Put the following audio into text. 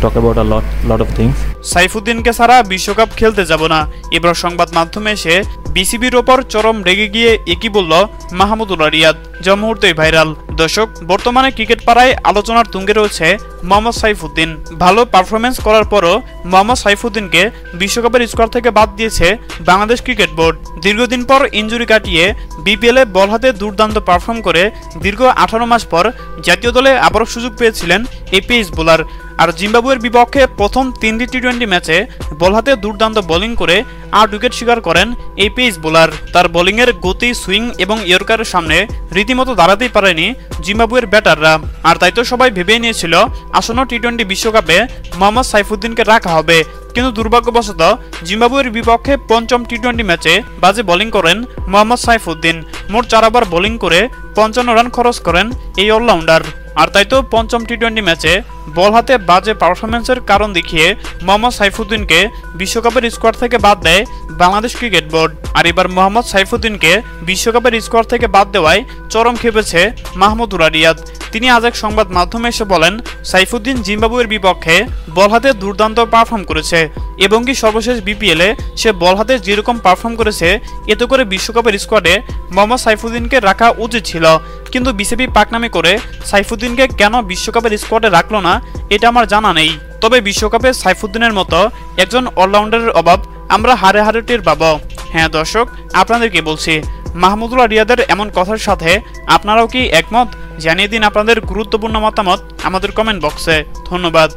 talk about a lot of things. সাইফুদ্দিনকে ছাড়া বিশ্বকাপ খেলতে যাব না, এবার সংবাদ মাধ্যমে এসে বিসিবির ওপর চরম রেগে গিয়ে একই বলল মাহমুদুল্লাহ রিয়াদ, যা মুহূর্তেই ভাইরাল। দর্শক, বর্তমানে ক্রিকেট পাড়ায় আলোচনার তুঙ্গে রয়েছে মোহাম্মদ সাইফুদ্দিন। ভালো পারফরমেন্স করার পরও মোহাম্মদ সাইফুদ্দিনকে বিশ্বকাপের স্কোয়াড থেকে বাদ দিয়েছে বাংলাদেশ ক্রিকেট বোর্ড। দীর্ঘদিন পর ইনজুরি কাটিয়ে বিপিএলে বল হাতে দুর্দান্ত পারফর্ম করে দীর্ঘ 18 মাস পর জাতীয় দলে আবারও সুযোগ পেয়েছিলেন এই পেস বোলার। আর জিম্বাবুয়ের বিপক্ষে প্রথম 3টি টি-20 ম্যাচে বল হাতে দুর্দান্ত বোলিং করে 8 উইকেট শিকার করেন এই পেস বোলার। তার বোলিংয়ের গতি, সুইং এবং ইয়র্কারের সামনে রীতিমতো দাঁড়াতেই পারেনি জিম্বাবুয়ের ব্যাটাররা। আর তাই তো সবাই ভেবেই নিয়েছিল আসন্ন টি-20 বিশ্বকাপে মোহাম্মদ সাইফুদ্দিনকে রাখা হবে, কিন্তু দুর্ভাগ্যবশত জিম্বাবুয়ের বিপক্ষে পঞ্চম টি-20 ম্যাচে বাজে বোলিং করেন মোহাম্মদ সাইফুদ্দিন। মোট 4 ওভার বোলিং করে 55 রান খরচ করেন এই অলরাউন্ডার। আর তাই তো পঞ্চম টি-20 ম্যাচে বল হাতে বাজে পারফরমেন্সের কারণ দেখিয়ে মোহাম্মদ সাইফুদ্দিনকে বিশ্বকাপের স্কোয়াড থেকে বাদ দেয় বাংলাদেশ ক্রিকেট বোর্ড। আর এবার মোহাম্মদ সাইফুদ্দিনকে বিশ্বকাপের স্কোয়াড থেকে বাদ দেওয়ায় চরম খেপেছে মাহমুদুল্লাহ রিয়াদ। তিনি আজ এক সংবাদ মাধ্যমে এসে বলেন, সাইফুদ্দিন জিম্বাবুয়ের বিপক্ষে বল হাতে দুর্দান্ত পারফর্ম করেছে এবং কি সর্বশেষ বিপিএলে সে বল হাতে যেরকম পারফর্ম করেছে এতে করে বিশ্বকাপের স্কোয়াডে মোহাম্মদ সাইফুদ্দিনকে রাখা উচিত ছিল, কিন্তু বিসিবি পাকনামি করে সাইফুদ্দিনকে কেন বিশ্বকাপের স্কোয়াডে রাখলো না এটা আমার জানা নেই। তবে বিশ্বকাপে সাইফুদ্দিনের মতো একজন অলরাউন্ডারের অভাব আমরা হারে হারে টের পাবো। হ্যাঁ দর্শক, আপনাদেরকে বলছি, মাহমুদুল্লাহ রিয়াদের এমন কথার সাথে আপনারাও কি একমত? জানিয়ে দিন আপনাদের গুরুত্বপূর্ণ মতামত আমাদের কমেন্ট বক্সে। ধন্যবাদ।